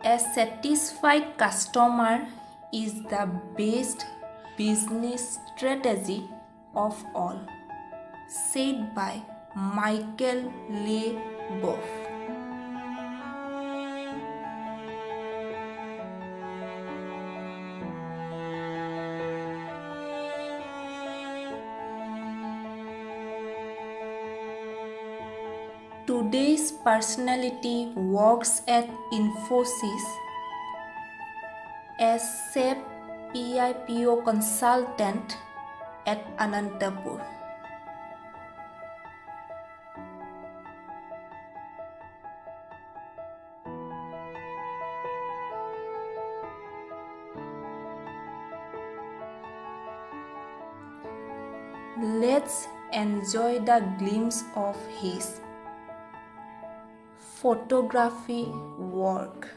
A satisfied customer is the best business strategy of all, said by Michael Leopard. Today's personality works at Infosys as SAP PIPO consultant at Anantapur. Let's enjoy the glimpse of his photography work.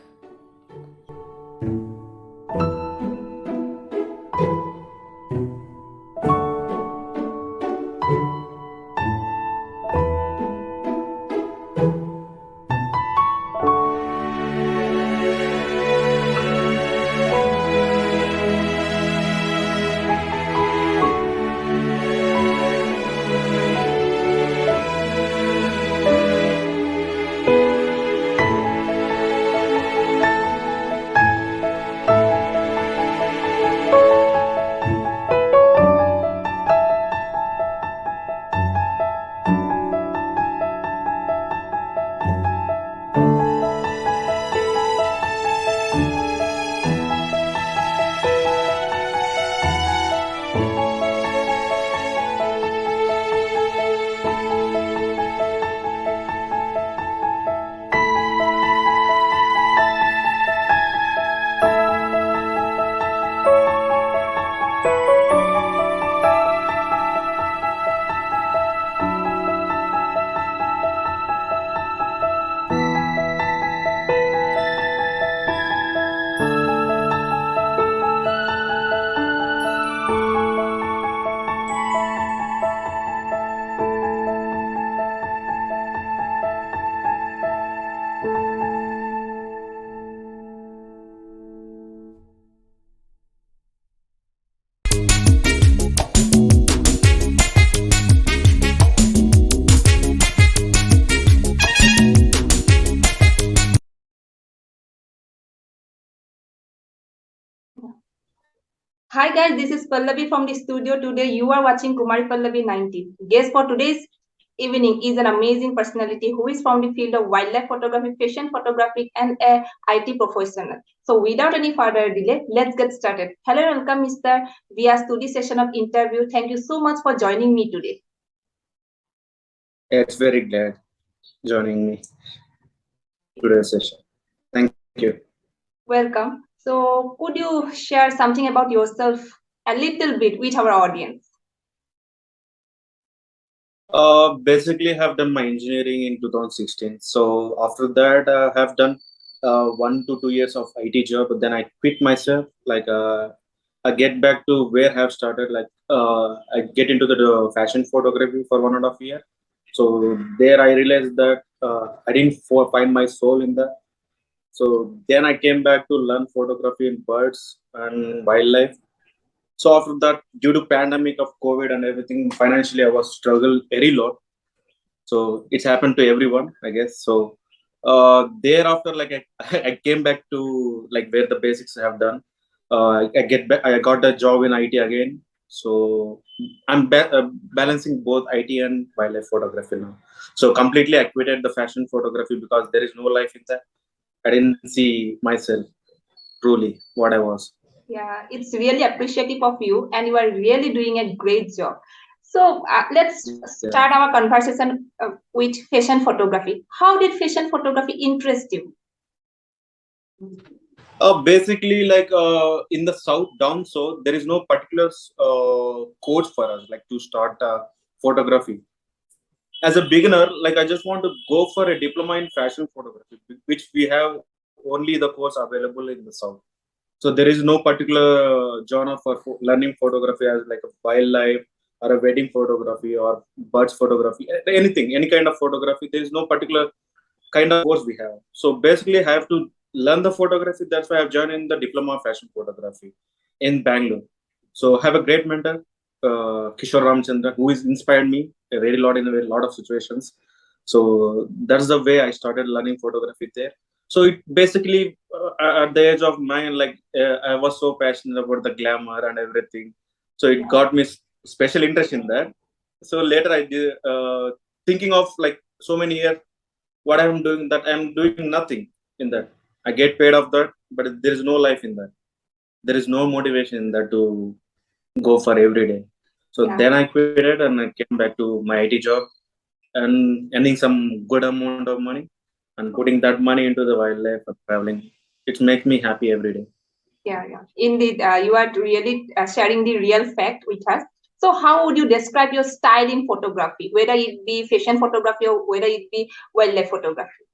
Hi guys, this is Pallabi from the studio. Today you are watching Kumari Pallabi 19. Guest for today's evening is an amazing personality who is from the field of wildlife photography, fashion photography and a IT professional. So without any further delay, let's get started. Hello and welcome Mr. Vyas to this session of interview. Thank you so much for joining me today. It's very glad joining me today's session. Thank you. Welcome. So could you share something about yourself a little bit with our audience? Basically, have done my engineering in 2016. So after that, I have done 1 to 2 years of IT job. But then I quit myself. I get back to where I have started. I get into the fashion photography for 1.5 year. So there I realized that I didn't find my soul in that. So then I came back to learn photography in birds and wildlife. So after that, due to pandemic of COVID and everything, financially I was struggled very lot. So it's happened to everyone, I guess. So thereafter, I came back to like where the basics I have done. I get back. I got a job in IT again. So I'm balancing both IT and wildlife photography now. So completely I quitted the fashion photography because there is no life in that. I didn't see myself truly what I was. Yeah, it's really appreciative of you, and you are really doing a great job. So let's start our conversation with fashion photography. How did fashion photography interest you? Basically, in the south, down south, there is no particular coach for us, like to start photography. As a beginner, like I just want to go for a diploma in fashion photography, which we have only the course available in the south. So there is no particular genre for learning photography as like a wildlife or a wedding photography or birds photography, anything, any kind of photography. There is no particular kind of course we have. So basically, I have to learn the photography. That's why I've joined in the diploma of fashion photography in Bangalore. So I have a great mentor, Kishore Ramchandra, who has inspired me a very lot in a very lot of situations. So that's the way I started learning photography there. So it basically at the age of 9, like I was so passionate about the glamour and everything. So it got me special interest in that. So later I did thinking of like so many years what I'm doing, that I'm doing nothing in that. I get paid off that, but there is no life in that. There is no motivation in that to go for every day. So then I quit it and I came back to my IT job and earning some good amount of money and putting that money into the wildlife and traveling. It makes me happy every day. Yeah, yeah. Indeed, you are really sharing the real fact with us. So, how would you describe your style in photography, whether it be fashion photography or whether it be wildlife photography?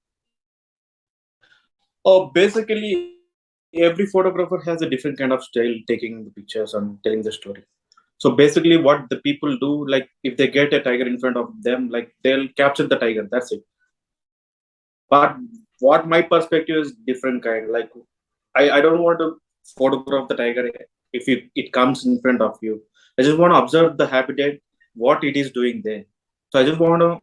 Oh, basically, every photographer has a different kind of style taking the pictures and telling the story. So basically, what the people do, like if they get a tiger in front of them, like they'll capture the tiger. That's it. But what my perspective is different kind. Like I don't want to photograph the tiger if it comes in front of you. I just want to observe the habitat, what it is doing there. So I just want to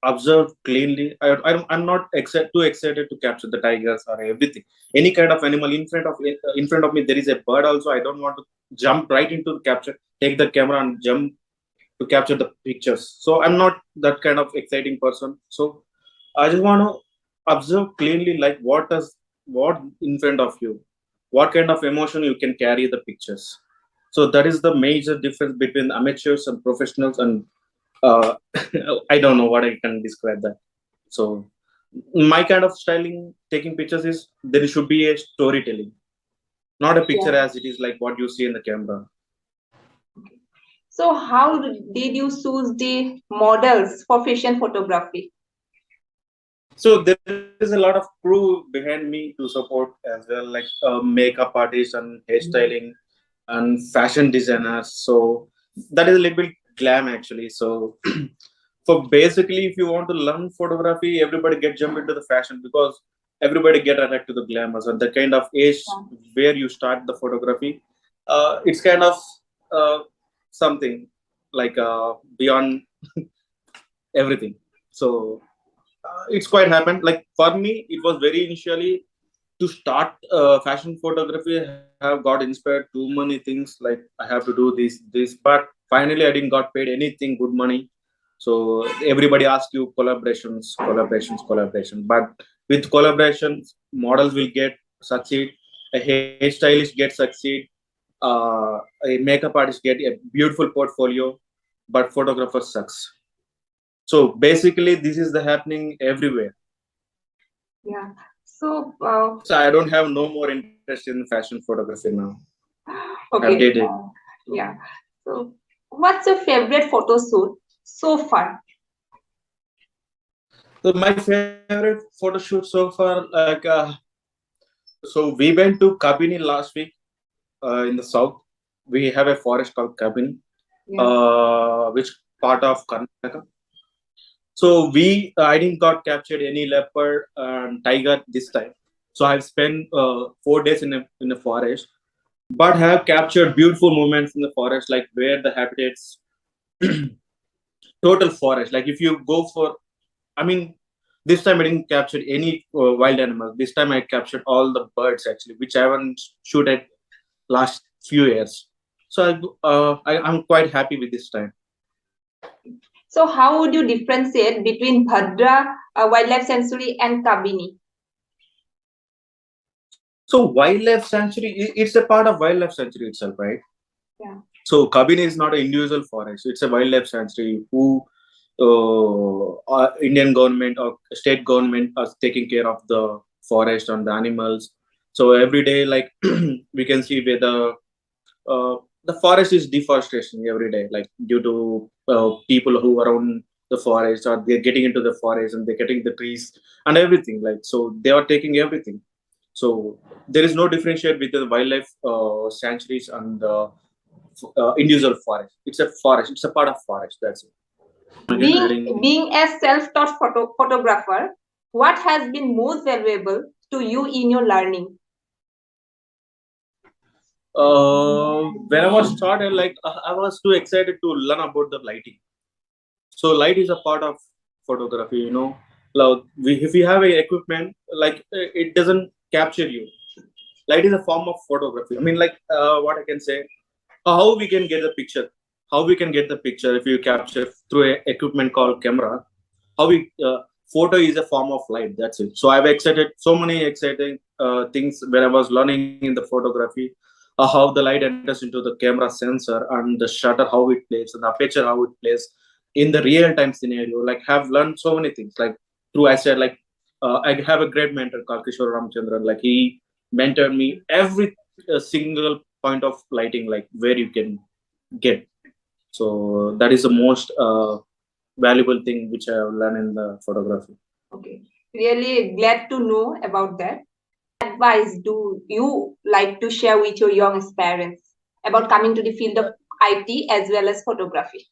observe cleanly. I'm not too excited to capture the tigers or everything. Any kind of animal in front of me. There is a bird also. I don't want to jump right into the capture. Take the camera and jump to capture the pictures. So I'm not that kind of exciting person. So I just want to observe cleanly, like what in front of you, what kind of emotion you can carry the pictures. So that is the major difference between amateurs and professionals, and uh, I don't know what I can describe that. So my kind of styling, taking pictures is there should be a storytelling, not a picture as it is like what you see in the camera. So, how did you choose the models for fashion photography? So there is a lot of crew behind me to support as well, like makeup artists and hairstyling and fashion designers. So that is a little bit glam actually. So for basically, if you want to learn photography, everybody get jump into the fashion because everybody get attracted to the glamours and the kind of age where you start the photography. It's kind of uh, something like beyond everything. So it's quite happened. Like for me, it was very initially to start fashion photography. I have got inspired too many things. Like I have to do this, but finally, I didn't got paid anything good money. So everybody asks you collaboration. But with collaborations, models will get succeed. A hairstylist get succeed. A makeup artist get a beautiful portfolio, but photographer sucks. So basically, this is the happening everywhere. Yeah. So, So I don't have no more interest in fashion photography now. okay. Updated. Yeah. So, what's your favorite photo shoot so far? So my favorite photo shoot so far, like so we went to Kabini last week in the south. We have a forest called Kabini, which part of Karnataka. So I didn't got captured any leopard and tiger this time. So I've spent 4 days in a forest, but have captured beautiful moments in the forest, like where the habitats, total forest. Like if you go for, I mean, this time I didn't capture any wild animals. This time I captured all the birds actually, which I haven't shoot at last few years. So I'm quite happy with this time. So, how would you differentiate between Bhadra Wildlife Sanctuary and Kabini? So wildlife sanctuary, it's a part of wildlife sanctuary itself, right? Yeah. So Kabini is not an individual forest; it's a wildlife sanctuary who Indian government or state government are taking care of the forest and the animals. So every day, like we can see where the forest is deforestation every day, like due to people who are around the forest or they're getting into the forest and they're getting the trees and everything. Like so, they are taking everything. So there is no differentiate with the wildlife sanctuaries and the individual forest. It's a forest. It's a part of forest. That's it. Being a self-taught photographer, what has been most valuable to you in your learning? When I was started, like I was too excited to learn about the lighting. So light is a part of photography, you know. Like if you have a equipment, like it doesn't capture you. Light is a form of photography. I mean, like what I can say, how we can get the picture, how we can get the picture if you capture through a equipment called camera. How we photo is a form of light. That's it. So I've excited so many exciting things when I was learning in the photography. How the light enters into the camera sensor and the shutter how it plays and the aperture how it plays in the real time scenario. Like have learned so many things. Like through I said like I have a great mentor called Kishore Ramchandran. Like he mentored me every single point of lighting, like where you can get. So that is the most valuable thing which I have learned in the photography. Okay, really glad to know about that. Advice do you like to share with your young parents about coming to the field of IT as well as photography?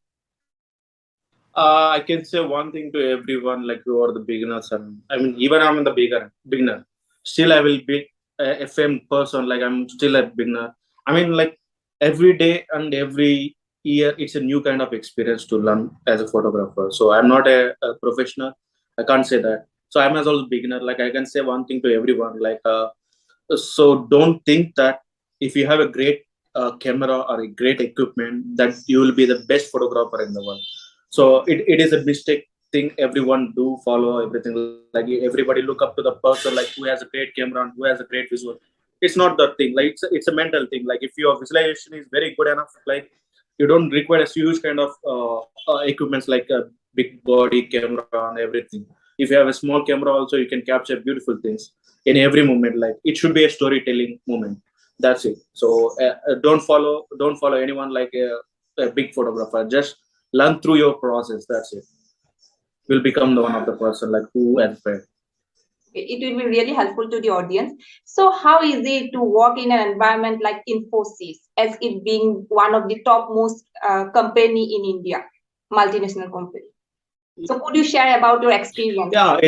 I can say one thing to everyone, like who are the beginners, and I mean, even I'm the beginner. Still, I will be a famed person. Like I'm still a beginner. I mean, like every day and every year, it's a new kind of experience to learn as a photographer. So I'm not a professional. I can't say that. So I'm as well a beginner. Like I can say one thing to everyone. Like so, don't think that if you have a great camera or a great equipment, that you will be the best photographer in the world. So it is a mistake thing everyone do follow everything. Like everybody look up to the person like who has a great camera and who has a great visual. It's not that thing. Like it's a mental thing. Like if your visualization is very good enough, like you don't require a huge kind of equipments like a big body camera and everything. If you have a small camera also, you can capture beautiful things in every moment. Like it should be a storytelling moment. That's it. So don't follow anyone like a big photographer. Just learn through your process. That's it. Will become the one of the person like who inspired. It will be really helpful to the audience. So, how is it to work in an environment like Infosys, as it being one of the topmost company in India, multinational company? So, could you share about your experience? Yeah,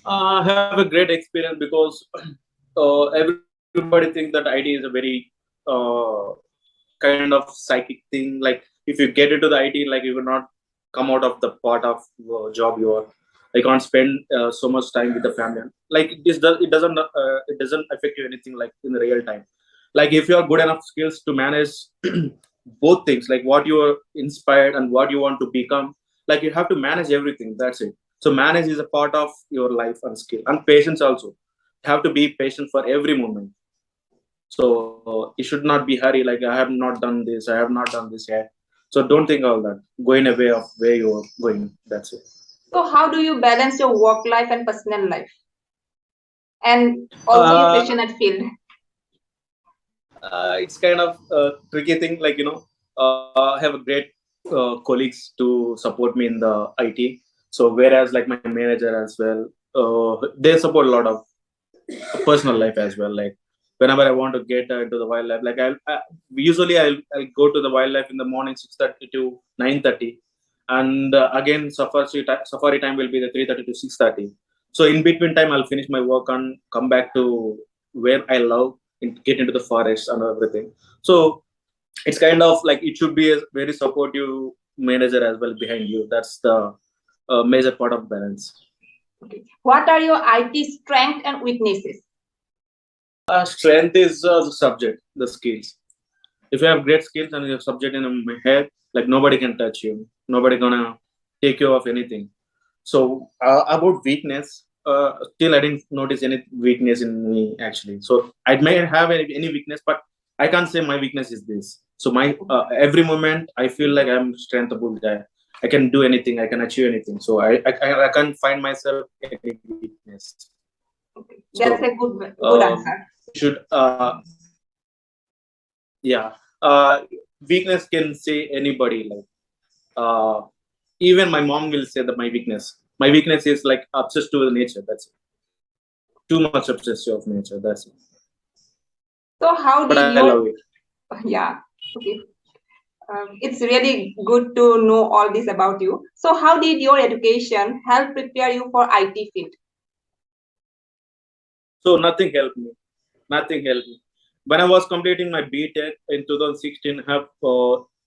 I have a great experience because everybody thinks that IT is a very uh, kind of psychic thing. Like if you get into the IT, like you will not come out of the part of job you are. I can't spend so much time with the family. Like it doesn't affect you anything like in the real time. Like if you are good enough skills to manage both things, like what you are inspired and what you want to become, like you have to manage everything. That's it. So manage is a part of your life and skill and patience also. You have to be patient for every moment. So you should not be hurry. Like I have not done this, I have not done this yet. So don't think all that. Go in a way of where you're going. That's it. So, how do you balance your work life and personal life, and also your Uh, passionate field? it's kind of a tricky thing. Like I have a great colleagues to support me in the IT. So whereas like my manager as well, they support a lot of personal life as well. Like whenever I want to get into the wildlife, like usually I'll go to the wildlife in the morning 6:30 to 9:30, and again safari time will be the 3:30 to 6:30. So in between time I'll finish my work and come back to where I love and get into the forest and everything. So it's kind of like it should be a very supportive manager as well behind you. That's the major part of balance. Okay. What are your IT strengths and weaknesses? Strength is the subject, the skills. If you have great skills and you have subject in your head, like nobody can touch you. Nobody gonna take you off anything. So about weakness, still I didn't notice any weakness in me actually. So I may have any weakness, but I can't say my weakness is this. So my every moment I feel like I'm strengthable guy. I can do anything. I can achieve anything. So I can't find myself any weakness. Okay. So That's a good answer. should yeah weakness can say anybody like even my mom will say that my weakness is like obsessed to the nature. That's it. Too much obsessive of nature. That's it. So, how But did I love your it. yeah? Okay. It's really good to know all this about you. So, how did your education help prepare you for IT field? So nothing helped me. Nothing helped me. When I was completing my BTech in 2016, I have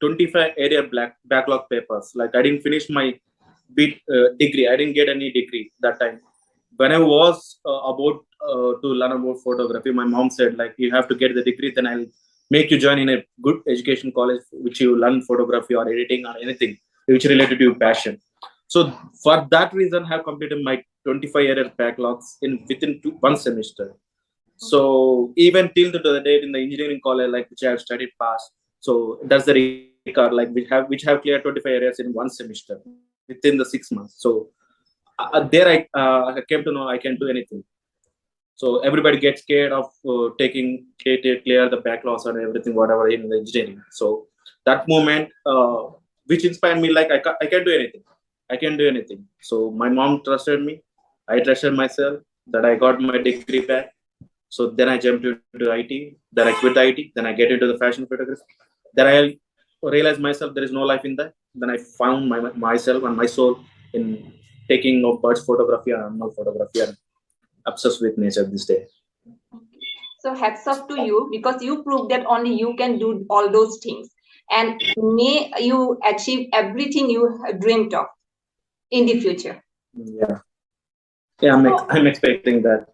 25 area backlog papers. Like I didn't finish my degree. I didn't get any degree that time. When I was about to learn about photography, my mom said like you have to get the degree, then I'll make you join in a good education college which you learn photography or editing or anything which related to your passion. So for that reason, I have completed my 25 area backlogs in within 1 semester. So even till the date in the engineering college, like which I have studied past, so that's the record. Like we have cleared 25 areas in 1 semester within the 6 months. So there I came to know I can do anything. So everybody gets scared of clear the backlogs and everything, whatever in the engineering. So that moment, which inspired me, like I can do anything. I can do anything. So my mom trusted me. I trusted myself. That I got my degree back. So then I jumped into IT. Then I quit IT. Then I get into the fashion photography. Then I realized myself there is no life in that. Then I found myself and my soul in taking of birds photography and animal photography and obsessed with nature this day. So hats off to you because you proved that only you can do all those things, and may you achieve everything you dreamed of in the future. Yeah, yeah, I'm expecting that.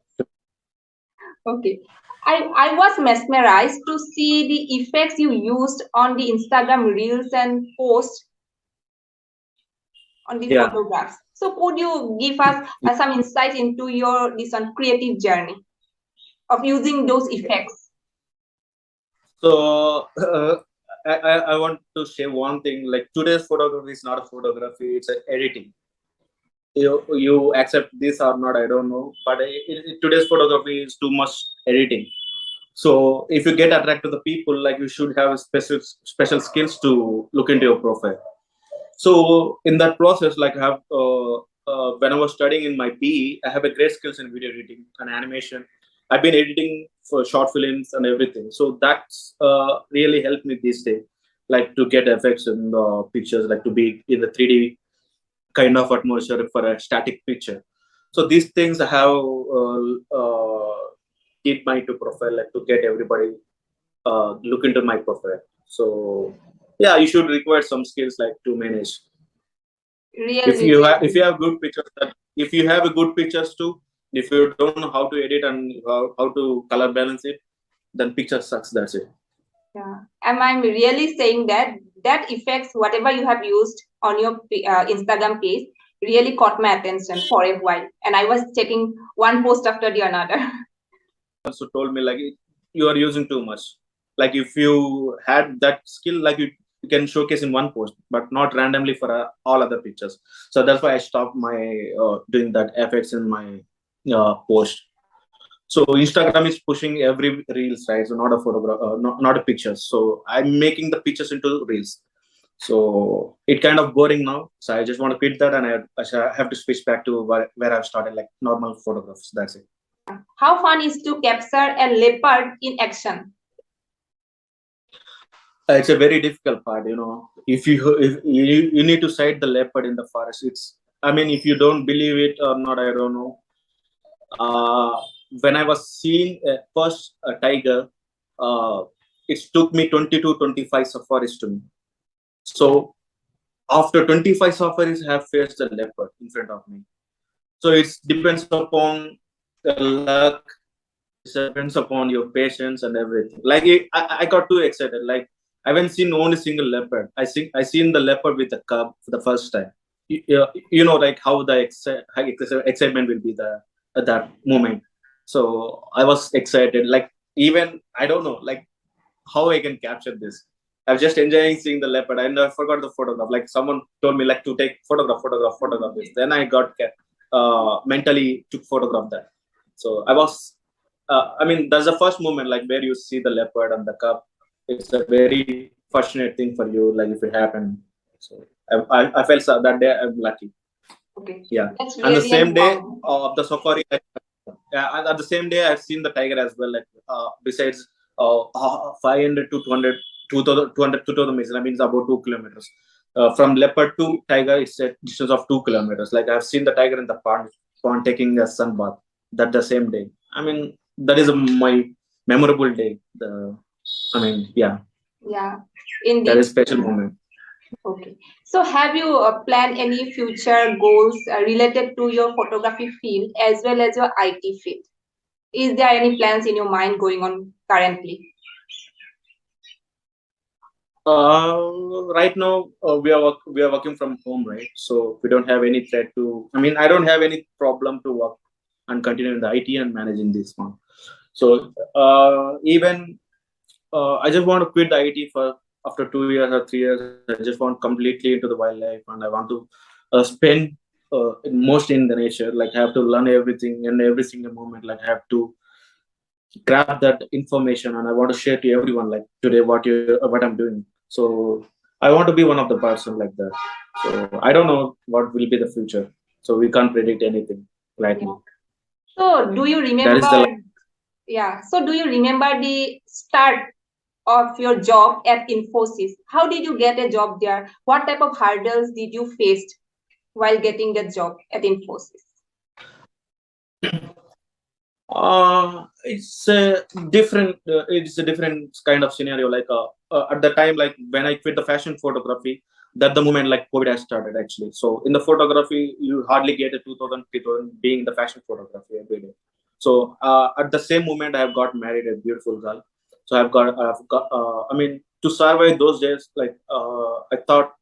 Okay. I was mesmerized to see the effects you used on the Instagram reels and posts on the Yeah. photographs. So could you give us some insight into your this creative journey of using those effects? So I want to say one thing. Like today's photography is not a photography; it's an editing. You accept this or not, I don't know. But today's photography is too much editing. So if you get attracted to the people, like you should have special skills to look into your profile. So in that process, like I have when I was studying in my PE, I have a great skills in video editing and animation. I've been editing for short films and everything. So that's really helped me this day, like to get effects in the pictures, like to be in the 3D kind of atmosphere for a static picture. So these things have did my to profile, like to get everybody look into my profile. So yeah, you should require some skills like to manage. Really, If you have good pictures, if you have a good pictures too, if you don't know how to edit and how to color balance it, then picture sucks. That's it. yeah. Am I really saying that that effects whatever you have used on your Instagram page really caught my attention for a while, and I was checking one post after the another. Also told me like you are using too much. Like if you had that skill, like you can showcase in one post, but not randomly for all other pictures. So that's why I stopped my doing that effects in my post. So Instagram is pushing every reels, right? So not a photograph, not a pictures. So I'm making the pictures into reels. So it kind of boring now. So I just want to quit that, and I have to switch back to where I've started, like normal photographs. That's it. How fun is to capture a leopard in action? It's a very difficult part, you know. If you need to sight the leopard in the forest, it's. I mean, if you don't believe it or not, I don't know. Uh, when I was seeing first a tiger, uh, it took me 20 to 25 safaris to me. So after 25 safaris, I have faced a leopard in front of me. So it depends upon the luck. It depends upon your patience and everything. Like I got too excited. Like I haven't seen only single leopard. I seen the leopard with the cub for the first time. You know, like how the excitement will be there at that moment. So I was excited. Like even I don't know, like how I can capture this. I was just enjoying seeing the leopard. I forgot the photograph. Like someone told me like to take photograph this. Then I got mentally took photograph that. So I was, I mean, that's the first moment like where you see the leopard and the cub. It's a very fortunate thing for you, like if it happened. So I felt that day I'm lucky. Okay. Yeah. That's And the really same day important. of the safari, yeah, and at the same day I've seen the tiger as well. Like besides 500 to 200, 2000 meters. That means about 2 kilometers. From leopard to tiger, it's a distance of 2 kilometers. Like I've seen the tiger in the pond taking a sun bath. That the same day. I mean, that is my memorable day. Yeah, Yeah, that indeed. is special moment. Okay. So have you planned any future goals related to your photography field as well as your IT field? Is there any plans in your mind going on currently? Right now, we are working from home, right? So we don't have any threat to. I mean, I don't have any problem to work and continue in the IT and managing this one. So even I just want to quit the IT for after 2 years or 3 years. I just want completely into the wildlife, and I want to spend most in the nature. Like I have to learn everything in every single moment. Like I have to grab that information, and I want to share to everyone. Like today, what I'm doing. So I want to be one of the person like that. So I don't know what will be the future. So we can't predict anything right Yeah. now. So do you That is the remember? Yeah. So do you remember the start of your job at Infosys? How did you get a job there? What type of hurdles did you face while getting the job at Infosys? It's a different. It's a different kind of scenario. Like at the time, like when I quit the fashion photography, that the moment like COVID has started actually. So in the photography, you hardly get a 2000 people being in the fashion photography every day. So at the same moment, I have got married a beautiful girl. So I've got. I mean, to survive those days, like I thought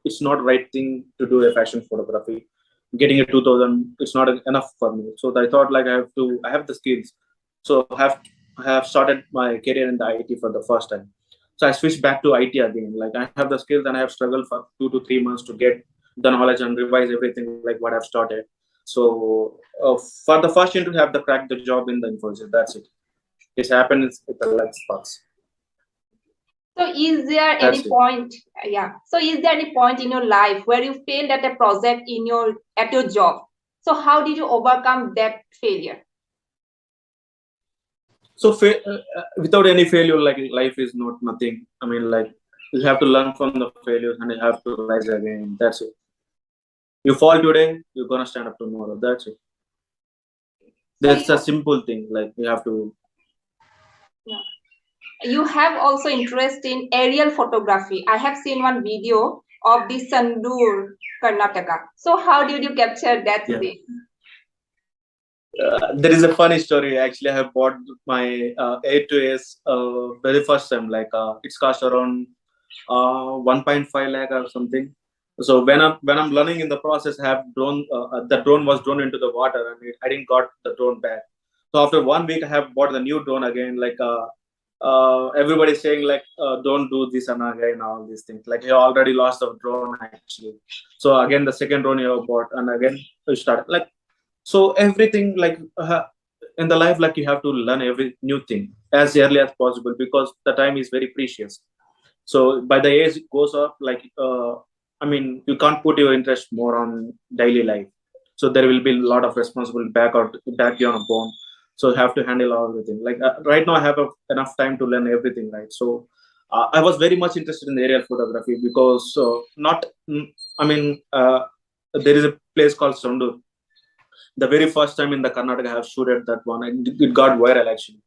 it's not right thing to do a fashion photography. Getting a 2000, it's not enough for me. So I thought like I have the skills. So I have started my career in the IT for the first time. So I switched back to IT again. Like I have the skills, and I have struggled for 2 to 3 months to get the knowledge and revise everything like what I've started. So for the first interview, have the crack the job in the Infosys. That's it. It's happened with the light sparks. So is there That's any it. point, yeah. So is there any point in your life where you failed at a project in your at your job? So how did you overcome that failure? So without any failure, like life is not nothing. I mean, like you have to learn from the failures and you have to rise again. That's it. You fall today, you're gonna stand up tomorrow. That's it. So That's a simple thing. Like you have to. yeah. You have also interest in aerial photography. I have seen one video of the Sandur, Karnataka. So how did you capture that Yeah. scene? There is a funny story. Actually, I have bought my A2S very first time. Like it's cost around 1.5 lakh or something. So when I'm learning in the process, I have drone. The drone was drawn into the water, and I didn't got the drone back. So after 1 week, I have bought the new drone again. Like everybody's saying like don't do this and again all these things. Like you already lost the drone actually. So again the second drone you have bought, and again you start like so everything like in the life like you have to learn every new thing as early as possible because the time is very precious. So by the age it goes up like I mean you can't put your interest more on daily life. So there will be a lot of responsibility back on a bone. So you have to handle everything. Like right now I have enough time to learn everything, right? So I was very much interested in aerial photography because not I mean there is a place called Sondur. The very first time in the Karnataka I have shooted that one, and it got viral actually.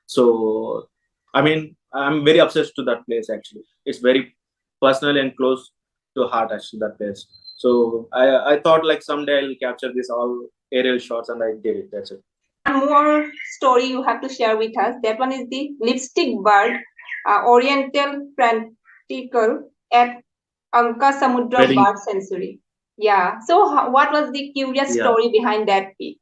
So I mean, I'm very obsessed to that place actually. It's very personal and close to heart actually that place. So I thought like someday I'll capture this all aerial shots, and I did it. That's it. One more story you have to share with us. That one is the lipstick bird, Oriental Practical at Anka Samudra Wedding. Bird Sanctuary. Yeah. So what was the curious Yeah. story behind that peak?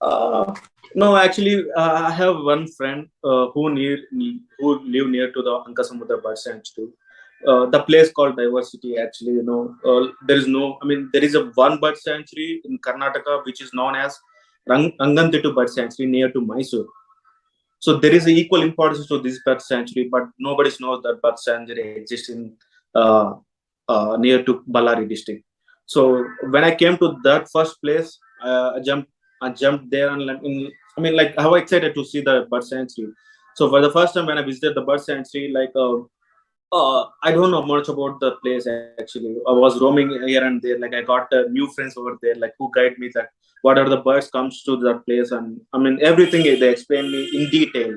Uh, no, actually, I have one friend who live near to the Ankasamudra Bird Sanctuary. The place called Diversity. Actually, there is no. I mean, there is a one bird sanctuary in Karnataka which is known as Angantittu Bird Sanctuary near to Mysore. So there is a equal importance to this bird sanctuary, but nobody knows that bird sanctuary exists in uh, near to Ballari district. So when I came to that first place, I jumped there, and I mean, like, how excited to see the bird sanctuary. So for the first time when I visited the bird sanctuary, like I don't know much about the place actually. I was roaming here and there. Like I got new friends over there, like who guide me that what are the birds comes to that place, and I mean everything they explain me in detail.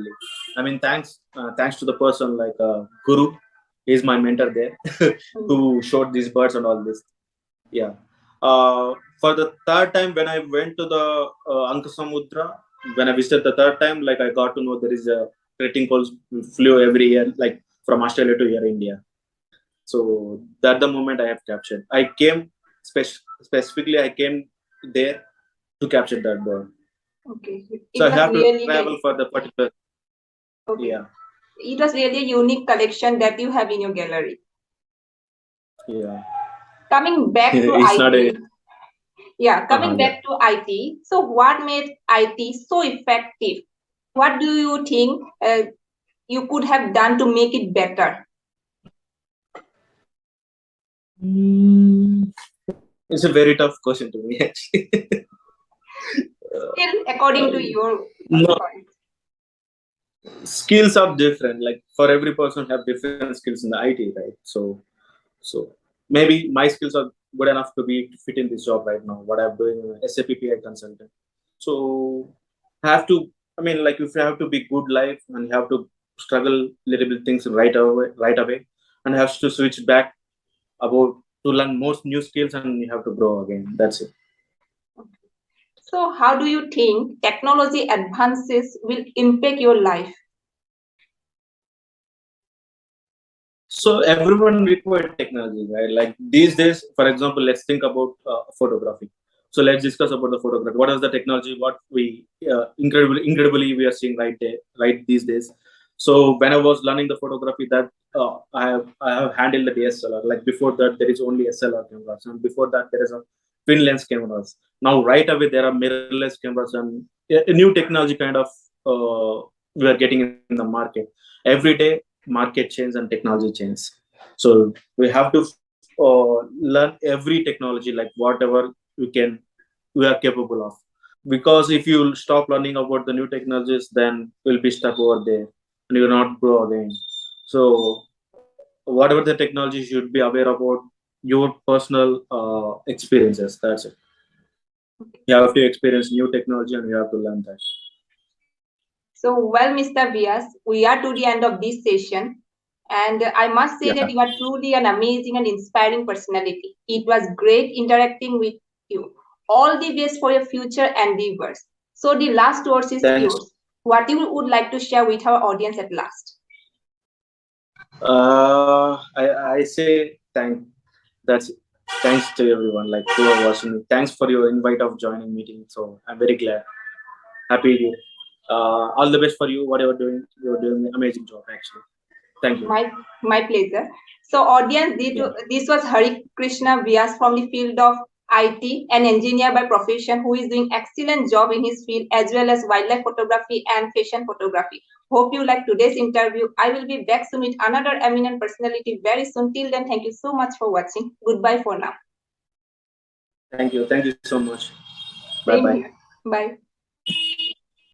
I mean thanks to the person like Guru, he's my mentor there, who showed these birds and all this. Yeah. For the third time when I went to the Ankasamudra, when I visited the third time, like I got to know there is a creating calls flew every year, like from Australia to here India. So that the moment I have captured. I came specifically. I came there to capture that bird. Okay. So It I was have to really travel for the particular. okay. Yeah, It was really a unique collection that you have in your gallery. yeah. Coming back to It's not a. IT, yeah, coming Yeah. back to IT. So, what made IT so effective? What do you think you could have done to make it better? Mm, it's a very tough question to me actually. Still, according to your No, point. skills are different. Like for every person have different skills in the IT, right? So maybe my skills are good enough to be to fit in this job right now. What I'm doing SAP PI consultant. So have to. I mean, like if you have to be good life and you have to struggle little bit things right away, and have to switch back about to learn most new skills and you have to grow again. That's it. So, how do you think technology advances will impact your life? So everyone requires technology, right? Like these days, for example, let's think about photography. So let's discuss about the photography. What is the technology? What we incredibly we are seeing right these days. So when I was learning the photography, that I have handled the DSLR. Like before that, there is only SLR cameras, and before that, there is a twin lens cameras. Now right away there are mirrorless cameras and a new technology kind of we are getting in the market every day. Market change and technology change, so we have to learn every technology, like whatever we are capable of, because if you stop learning about the new technologies, then we'll be stuck over there and you will not grow again. So whatever the technology, you should be aware about your personal experiences. That's it. You have to experience new technology and you have to learn that. So, well, Mr. Vyas, we are to the end of this session. And I must say that Yeah, you are truly an amazing and inspiring personality. It was great interacting with you. All the best for your future endeavors. So, the last words is thanks. yours. What you would like to share with our audience at last? I say that's thanks to everyone like who are watching me. Thanks for your invite of joining meeting. So I'm very glad, happy. All the best for you. What you're doing, you're doing an amazing job actually. Thank you. My pleasure. So, audience, Yeah. this was Hari Krishna Vyas from the field of IT, an engineer by profession who is doing excellent job in his field as well as wildlife photography and fashion photography. Hope you like today's interview. I will be back soon with another eminent personality very soon. Till then, thank you so much for watching. Goodbye for now. Thank you. Thank you so much. Bye Same bye. here. Bye.